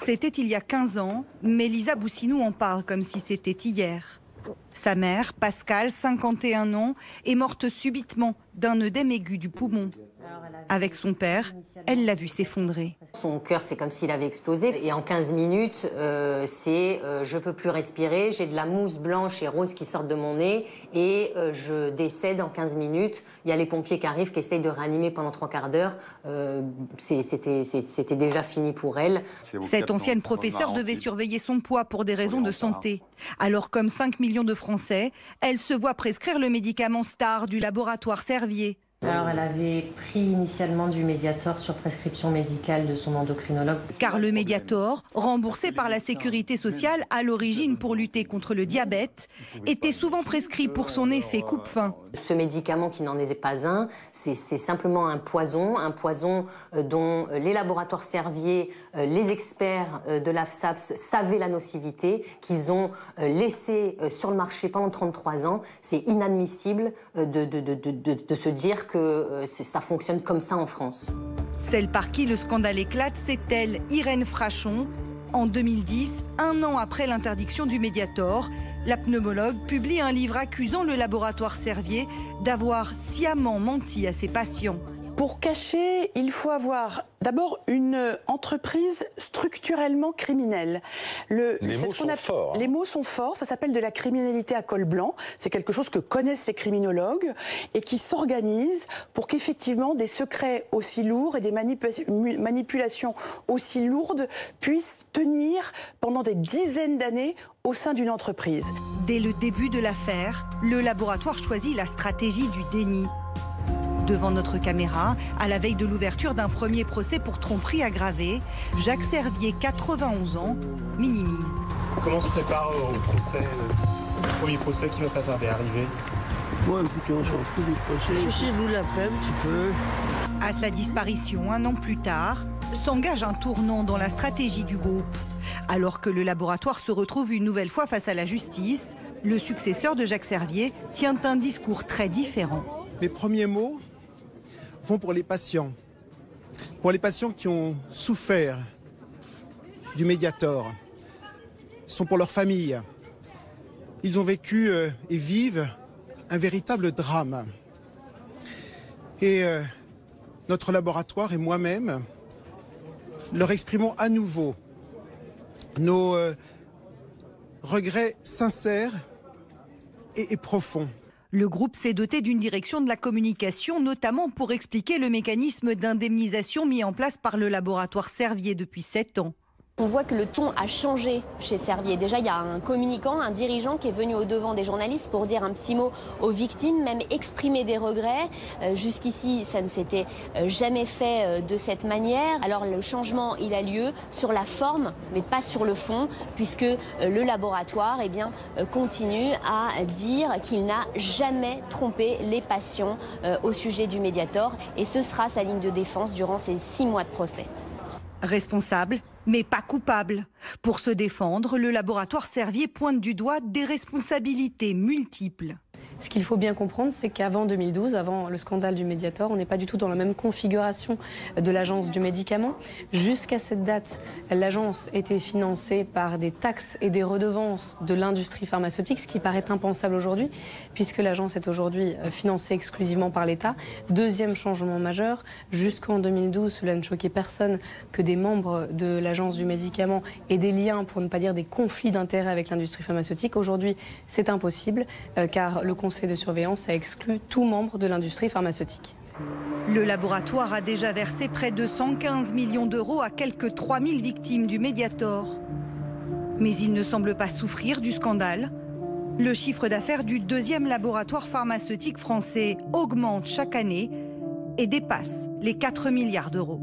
C'était il y a 15 ans, mais Lisa Boussinou en parle comme si c'était hier. Sa mère, Pascale, 51 ans, est morte subitement d'un œdème aigu du poumon. Avec son père, elle l'a vu s'effondrer. Son cœur, c'est comme s'il avait explosé. Et en 15 minutes, je peux plus respirer, j'ai de la mousse blanche et rose qui sortent de mon nez et je décède en 15 minutes. Il y a les pompiers qui arrivent, qui essayent de réanimer pendant 3 quarts d'heure. C'était déjà fini pour elle. Cette ancienne professeure devait surveiller son poids pour des raisons de santé. Alors, comme 5 millions de Français, elle se voit prescrire le médicament star du laboratoire Servier. Alors, elle avait pris initialement du Mediator sur prescription médicale de son endocrinologue. Car le Mediator, remboursé par la Sécurité sociale à l'origine pour lutter contre le diabète, était souvent prescrit pour son effet coupe-faim. Ce médicament qui n'en est pas un, c'est simplement un poison dont les laboratoires Servier, les experts de l'AFSAPS savaient la nocivité, qu'ils ont laissé sur le marché pendant 33 ans. C'est inadmissible de se dire que ça fonctionne comme ça en France. Celle par qui le scandale éclate, c'est elle, Irène Frachon. En 2010, un an après l'interdiction du Mediator, la pneumologue publie un livre accusant le laboratoire Servier d'avoir sciemment menti à ses patients. Pour cacher, il faut avoir d'abord une entreprise structurellement criminelle. Les mots sont forts. Les mots sont forts, ça s'appelle de la criminalité à col blanc. C'est quelque chose que connaissent les criminologues et qui s'organise pour qu'effectivement des secrets aussi lourds et des manipulations aussi lourdes puissent tenir pendant des dizaines d'années au sein d'une entreprise. Dès le début de l'affaire, le laboratoire choisit la stratégie du déni. Devant notre caméra, à la veille de l'ouverture d'un premier procès pour tromperie aggravée, Jacques Servier, 91 ans, minimise. Comment on se prépare au procès, le premier procès qui va pas tarder à arriver? Moi, écoutez, on s'en fout du procès. Si vous la fait un petit peu. À sa disparition, un an plus tard, s'engage un tournant dans la stratégie du groupe. Alors que le laboratoire se retrouve une nouvelle fois face à la justice, le successeur de Jacques Servier tient un discours très différent. Mes premiers mots vont pour les patients qui ont souffert du Mediator, sont pour leurs familles. Ils ont vécu et vivent un véritable drame. Et notre laboratoire et moi-même leur exprimons à nouveau nos regrets sincères et profonds. Le groupe s'est doté d'une direction de la communication, notamment pour expliquer le mécanisme d'indemnisation mis en place par le laboratoire Servier depuis 7 ans. On voit que le ton a changé chez Servier. Déjà, il y a un communicant, un dirigeant qui est venu au-devant des journalistes pour dire un petit mot aux victimes, même exprimer des regrets. Jusqu'ici, ça ne s'était jamais fait de cette manière. Alors le changement, il a lieu sur la forme, mais pas sur le fond, puisque le laboratoire continue à dire qu'il n'a jamais trompé les patients au sujet du Mediator. Et ce sera sa ligne de défense durant ces 6 mois de procès. Responsable, mais pas coupable. Pour se défendre, le laboratoire Servier pointe du doigt des responsabilités multiples. Ce qu'il faut bien comprendre, c'est qu'avant 2012, avant le scandale du Mediator, on n'est pas du tout dans la même configuration de l'agence du médicament. Jusqu'à cette date, l'agence était financée par des taxes et des redevances de l'industrie pharmaceutique, ce qui paraît impensable aujourd'hui, puisque l'agence est aujourd'hui financée exclusivement par l'État. Deuxième changement majeur, jusqu'en 2012, cela ne choquait personne que des membres de l'agence du médicament aient des liens, pour ne pas dire des conflits d'intérêts avec l'industrie pharmaceutique. Aujourd'hui, c'est impossible, car le conseil de surveillance a exclu tout membre de l'industrie pharmaceutique. Le laboratoire a déjà versé près de 115 millions d'euros à quelques 3000 victimes du Mediator. Mais il ne semble pas souffrir du scandale. Le chiffre d'affaires du deuxième laboratoire pharmaceutique français augmente chaque année et dépasse les 4 milliards d'euros.